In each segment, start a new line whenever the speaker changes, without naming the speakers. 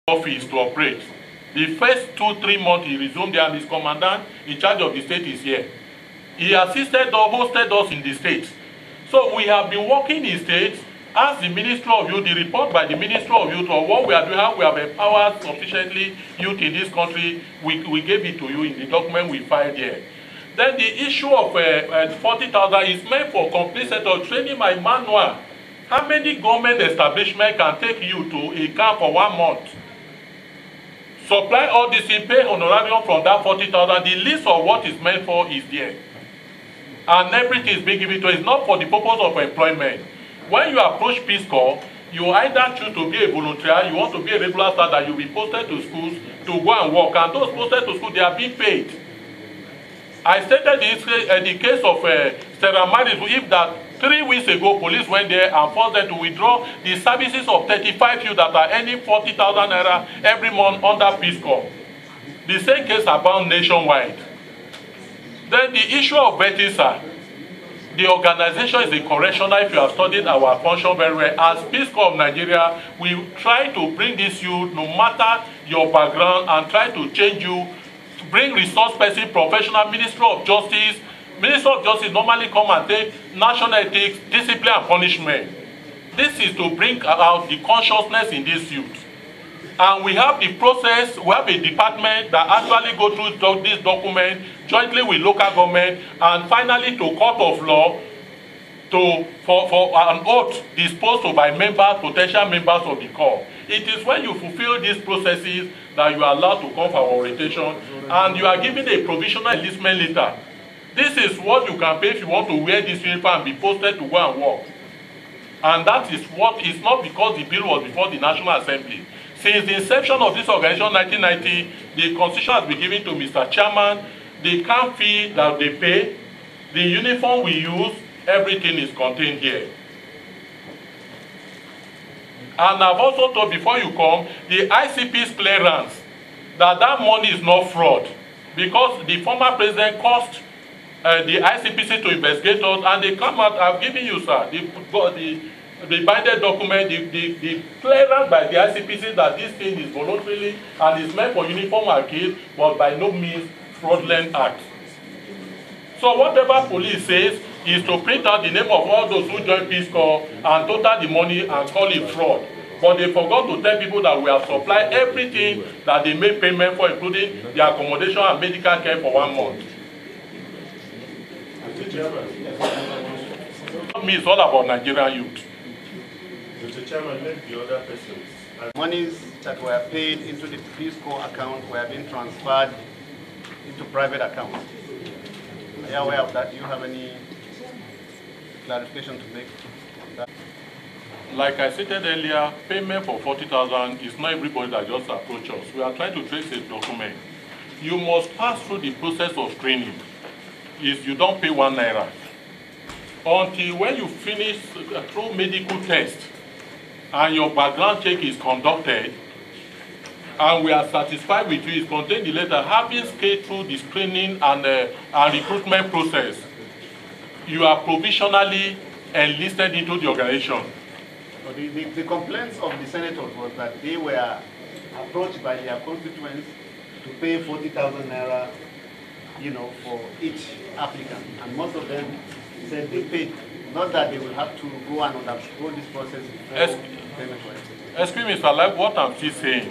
office to operate. The first 2-3 months he resumed there, and his commandant in charge of the state is here. He assisted or hosted us in the state. So we have been working in states. As the Ministry of Youth, the report by the Ministry of Youth of what we are doing, how we have empowered sufficiently youth in this country, we gave it to you in the document we filed here. Then the issue of 40,000 is meant for complete set of training by manual. How many government establishment can take you to a camp for 1 month? Supply all this in, pay honorarium from that 40,000. The list of what is meant for is there. And everything is being given to. It's not for the purpose of employment. When you approach Peace Corps, you either choose to be a volunteer, you want to be a regular staff that you'll be posted to schools to go and work. And those posted to school, they are being paid. I stated this in the case of Sarah Maris, if that 3 weeks ago, police went there and forced them to withdraw the services of 35 youth that are earning 40,000 naira every month under Peace Corps. The same case abound nationwide. Then the issue of Betisa, the organization is a correctional. If you have studied our function very well, as Peace Corps of Nigeria, we try to bring this youth, no matter your background, and try to change you, to bring resource person, professional, Ministry of Justice. Ministry of Justice normally come and take national ethics, discipline and punishment. This is to bring out the consciousness in this youth. And we have the process, we have a department that actually go through this document jointly with local government and finally to court of law for an oath disposed of by members, potential members of the Corps. It is when you fulfill these processes that you are allowed to come for orientation and you are given a provisional enlistment letter. This is what you can pay if you want to wear this uniform and be posted to go and work. And that is what is not because the bill was before the National Assembly. Since the inception of this organization in 1990, the constitution has been given to Mr. Chairman, the camp fee that they pay, the uniform we use, everything is contained here. And I've also told before you come, the ICP's clearance, that money is not fraud. Because the former president caused the ICPC to investigate us, and they come out, I've given you, sir, the binded document, the clearance by the ICPC that this thing is voluntarily and is meant for uniform and kit, but by no means fraudulent act. So whatever police says is to print out the name of all those who join Peace Corps and total the money and call it fraud. But they forgot to tell people that we have supplied everything that they made payment for, including the accommodation and medical care for 1 month. Me, it's all about Nigerian youth.
Mr. Chairman, let the other persons.
Monies that were paid into the Peace Corps account were being transferred into private accounts. Are you aware of that? Do you have any clarification to make?
Like I stated earlier, payment for 40,000 is not everybody that just approach us. We are trying to trace a document. You must pass through the process of screening. If you don't pay 1 naira, until when you finish through medical test and your background check is conducted and we are satisfied with you, it's contained in the letter, having scaled through the screening and recruitment process, you are provisionally enlisted into the organization.
So the complaints of the senators was that they were approached by their constituents to pay 40,000 naira, for each applicant, and most of them said they paid. Not that they will have to go and undergo this process before payment.
Excuse me, sir, like what I'm still saying.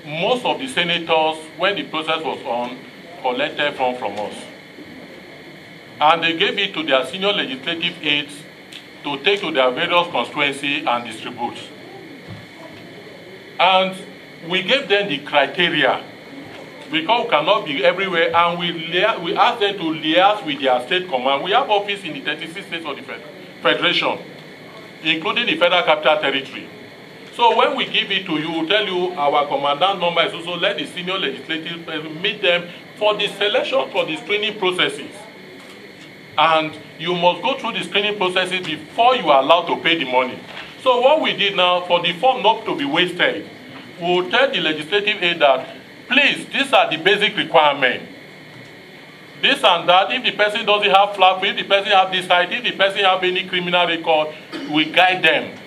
Most of the senators, when the process was on, collected from us. And they gave it to their senior legislative aides to take to their various constituencies and distribute. And we gave them the criteria, because we cannot be everywhere, and we ask them to liaise with their state command. We have office in the 36 states of the Federation, including the Federal Capital Territory. So when we give it to you, we'll tell you our commandant number is also, let the senior legislative meet them for the selection, for the screening processes. And you must go through the screening processes before you are allowed to pay the money. So what we did now, for the form not to be wasted, we'll tell the legislative aid that, please, these are the basic requirements. This and that, if the person doesn't have flap, if the person have this height, if the person have any criminal record, we guide them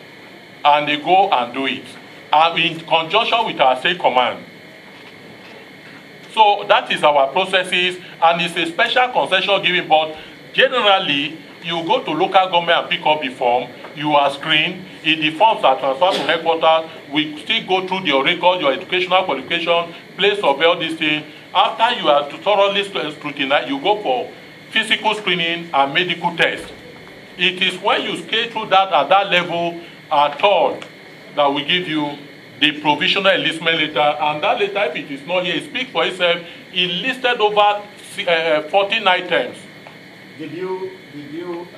and they go and do it. in conjunction with our state command. So that is our processes, and it's a special concession given, but generally, you go to local government and pick up the form, you are screened, if the forms are transferred to headquarters, we still go through your record, your educational qualification, place of all these things. After you are thoroughly scrutinized, you go for physical screening and medical tests. It is when you scale through that at that level at all that we give you the provisional enlistment letter, and that letter, if it is not here, it speaks for itself. It listed over 14 items.
Did you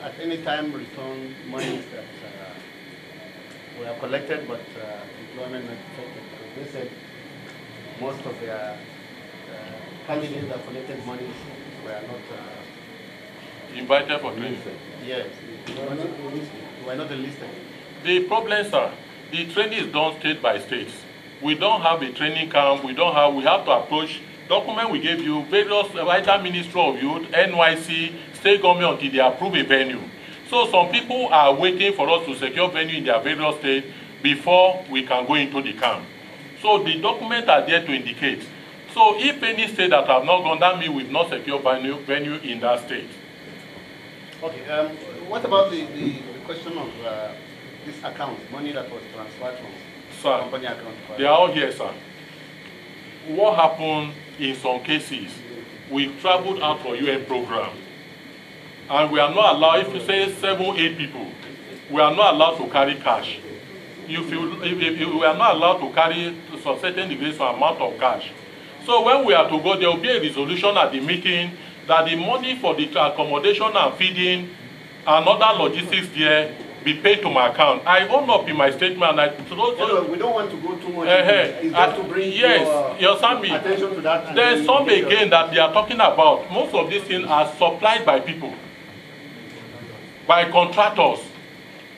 at any time return monies that were collected but employment not affected? Because they said most of their candidates that collected monies were not
invited for training.
Yes, were not enlisted.
The problems are, the training is done state by state. We don't have a training camp. We have to approach document we gave you, various either Ministry of Youth, NYC, state government until they approve a venue. So some people are waiting for us to secure venue in their various states before we can go into the camp. So the documents are there to indicate. So if any state that have not gone, that means we've not secured venue in that state.
Okay. What about the question of this account, money that was transferred from company account?
They are all here, sir. What happened in some cases, we traveled out for UN program, and we are not allowed, if you say 7, 8 people, we are not allowed to carry cash. If we are not allowed to carry to a certain degree some amount of cash. So when we are to go, there will be a resolution at the meeting that the money for the accommodation and feeding and other logistics there be paid to my account. I own up in my statement. And
we don't want to go too much. It's just to bring your attention to that.
There's some again that they are talking about. Most of these things are supplied by people, by contractors,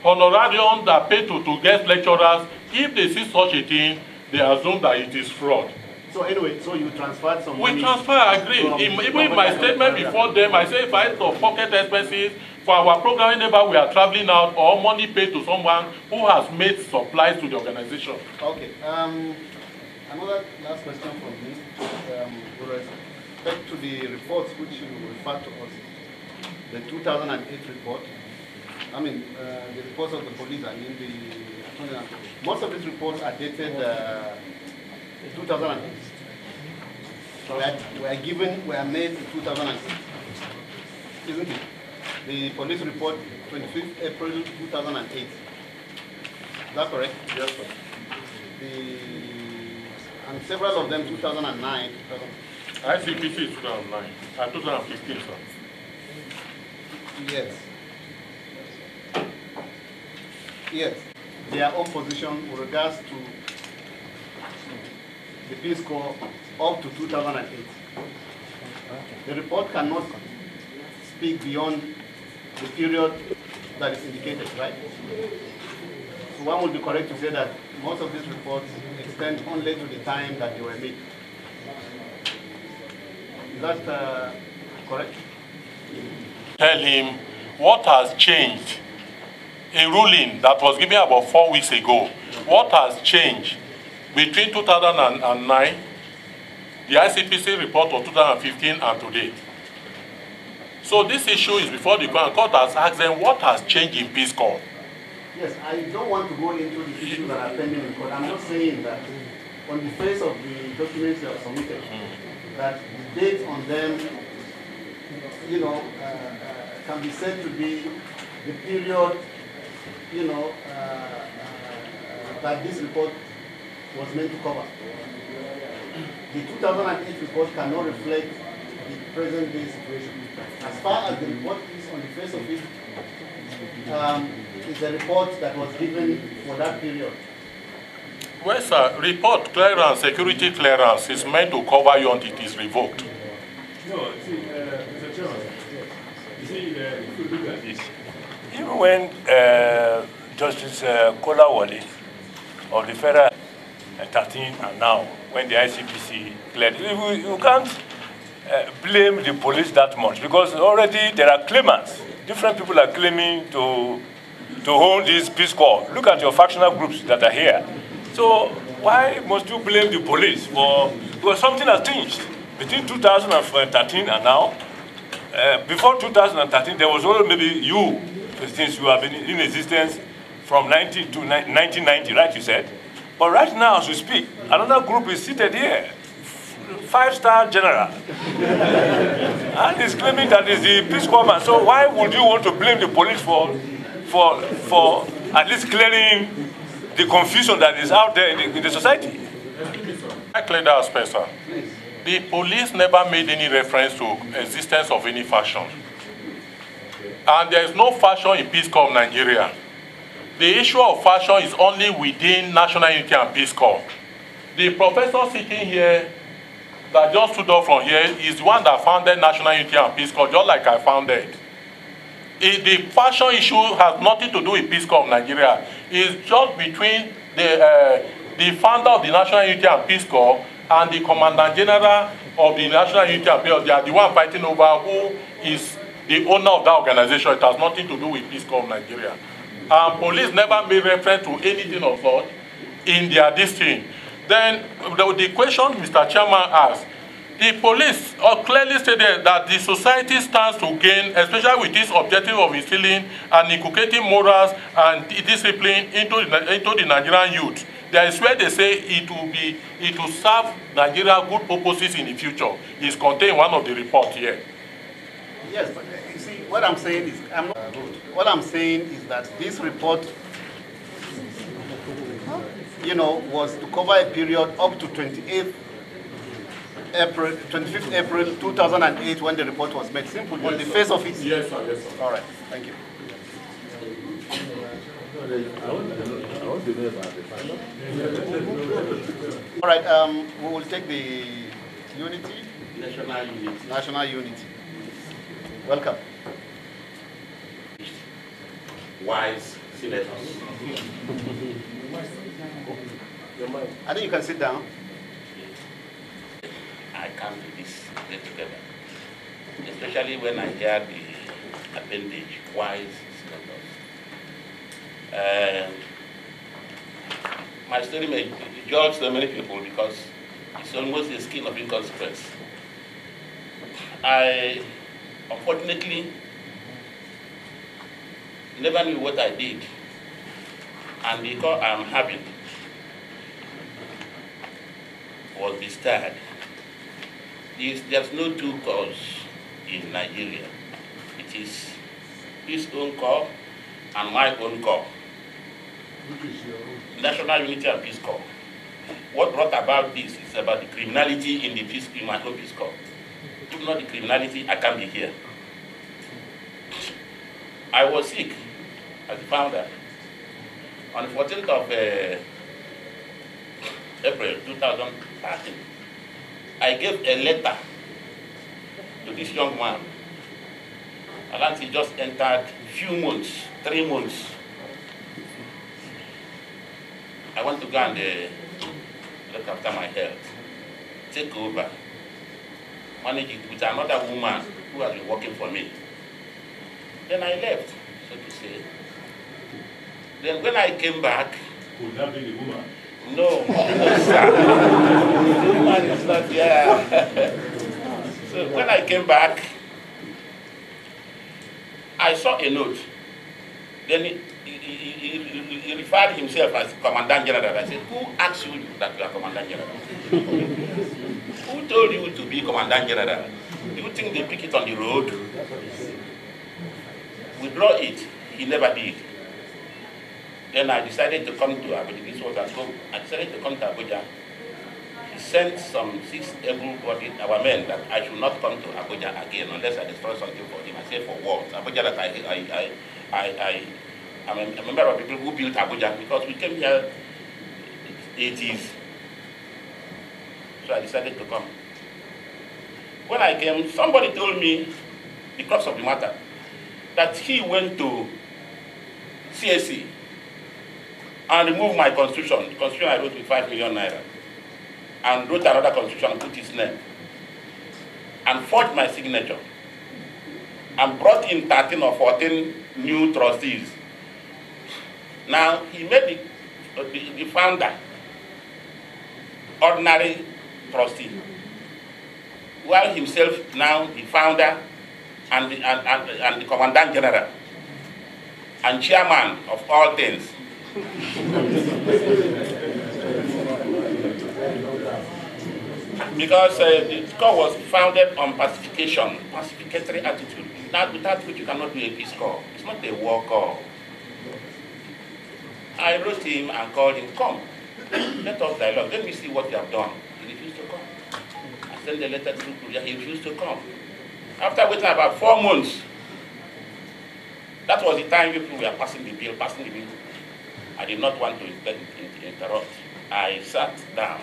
honorariums that pay to guest lecturers. If they see such a thing, they assume that it is fraud.
So anyway, so you transferred some money?
We transfer, I agree. Even in my statement before them, I say if I have pocket expenses for our program, whenever we are traveling out, or money paid to someone who has made supplies to the organization.
Okay. Another last question from me. With respect to the reports which you referred to us, the 2008 report, I mean, the reports of the police, I mean, most of these reports are dated 2008. Were made in 2006, isn't it? The police report 25th April 2008. Is that correct?
Yes, sir.
And several of them 2009.
ICPC is 2009, 2015, sir.
Yes. Yes. Their own position with regards to the Peace Corps up to 2008. The report cannot speak beyond the period that is indicated, right? So one would be correct to say that most of these reports extend only to the time that they were made. Is that correct?
Tell him what has changed. A ruling that was given about 4 weeks ago. What has changed between 2009, the ICPC report of 2015 and today? So this issue is before the court, and court has asked them what has changed in Peace Corps.
Yes, I don't want to go into the issues that are pending in court. I'm not saying that on the face of the documents you have submitted, that the date on them, can be said to be the period, that this report was meant to cover. The 2008 report cannot reflect the present day situation. As far as the report is on the face of it, it's a report that was given for that period.
Well, sir, report clearance, security clearance is meant to cover you until it is revoked.
No, see, Mr. Chairman, you see, if you look at this,
even when Justice Kolawole of the Federal 13 and now, when the ICPC cleared, you can't blame the police that much because already there are claimants. Different people are claiming to hold this Peace Corps. Look at your factional groups that are here. So So why must you blame the police for, because something has changed between 2013 and now. Before 2013, there was only maybe you, since you have been in existence from 1990, right, you said? But right now, as we speak, another group is seated here, 5-star general. And he's claiming that he's the Peace Corps. So why would you want to blame the police for at least clearing the confusion that is out there in the society?
I clear that aspect, sir. The police never made any reference to existence of any faction. And there is no faction in Peace Corps of Nigeria. The issue of faction is only within National Unity and Peace Corps. The professor sitting here that just stood up from here is the one that founded National Unity and Peace Corps, just like I founded. The faction issue has nothing to do with Peace Corps of Nigeria. It's just between the founder of the National Unity and Peace Corps and the Commandant General of the National Unity and Peace Corps. They are the one fighting over who is the owner of that organization. It has nothing to do with Peace Corps of Nigeria. And police never made reference to anything of such in their district. Then the question Mr. Chairman asked, the police clearly stated that the society stands to gain, especially with this objective of instilling and inculcating morals and discipline into the Nigerian youth. There is where they say it will serve Nigeria good purposes in the future. It's contained in one of the reports here.
Yes, but you see, what I'm saying is, what I'm saying is that this report, you know, was to cover a period up to 25th April 2008 when the report was made. Simple, on the face of it.
Yes, sir. Yes, sir.
All right, thank you. All right, we will take the unity.
National unity.
National unity. Welcome.
Wise senators.
I think you can sit down.
I can't do this get together. Especially when I hear the appendage, wise senators. My story may judge so many people because it's almost a skin of inconsequence. I, unfortunately, never knew what I did, and the call I'm having was bestowed. There's no two cause in Nigeria. It is his own call and my own call. National Unity and Peace Corps. What brought about this is about the criminality in my own Peace Corps. If not the criminality, I can't be here. I was sick as a founder. On the 14th of April 2013, I gave a letter to this young man. And he just entered few months, 3 months. I want to go and look after my health, take over, manage it with another woman who has been working for me. Then I left, so to say. Then when I came back,
Could that be the woman?
no, sir. The woman is not here. So when I came back, I saw a note. Then he referred himself as Commandant General. I said, who asked you that you are Commandant General? Who told you to be Commandant General? Do you think they pick it on the road? Withdraw it. He never did. Then I decided to come to Abuja. This was at home. I decided to come to Abuja. He sent some 6 able-bodied our men that I should not come to Abuja again unless I destroy something for him. I said, for what? Abuja that I'm a member of the people who built Abuja because we came here in the 80s. So I decided to come. When I came, somebody told me the crux of the matter, that he went to CSC and removed my constitution. The constitution I wrote with 5 million naira. And wrote another constitution and put his name. And forged my signature. And brought in 13 or 14 new trustees. Now, he made the founder ordinary trustee, while himself now the founder and the commandant general and chairman of all things. Because the corps was founded on pacification, pacificatory attitude. Now, without which you cannot do a peace corps. It's not a war corps. I wrote him and called him, come, let us dialogue. Let me see what you have done. He refused to come. I sent a letter to Kuria, he refused to come. After waiting about 4 months, that was the time people were passing the bill. I did not want to interrupt. I sat down.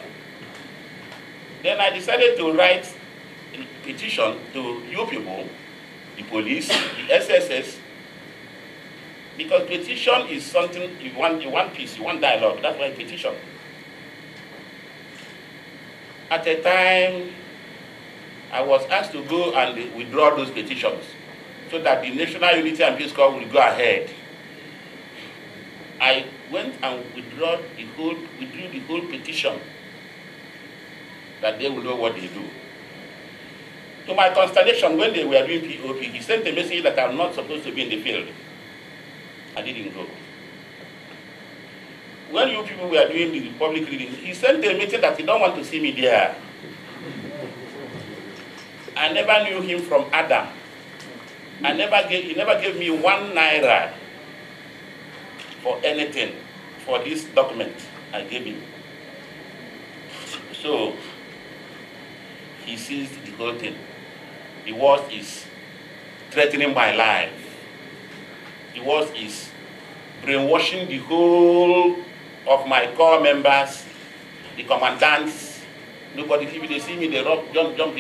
Then I decided to write a petition to you people, the police, the SSS, because petition is something, you want peace, you want dialogue, that's why petition. At a time, I was asked to go and withdraw those petitions so that the National Unity and Peace Corps will go ahead. I went and withdrew the whole petition that they will know what they do. To my consternation, when they were doing POP, he sent a message that I'm not supposed to be in the field. I didn't go. When you people were doing the public reading, he sent a message that he don't want to see me there. I never knew him from Adam. He never gave me 1 naira for anything, for this document I gave him. So, he seized the whole thing. The worst is threatening my life. The worst is brainwashing the whole of my corps members, the commandants. Nobody, if they see me, they jump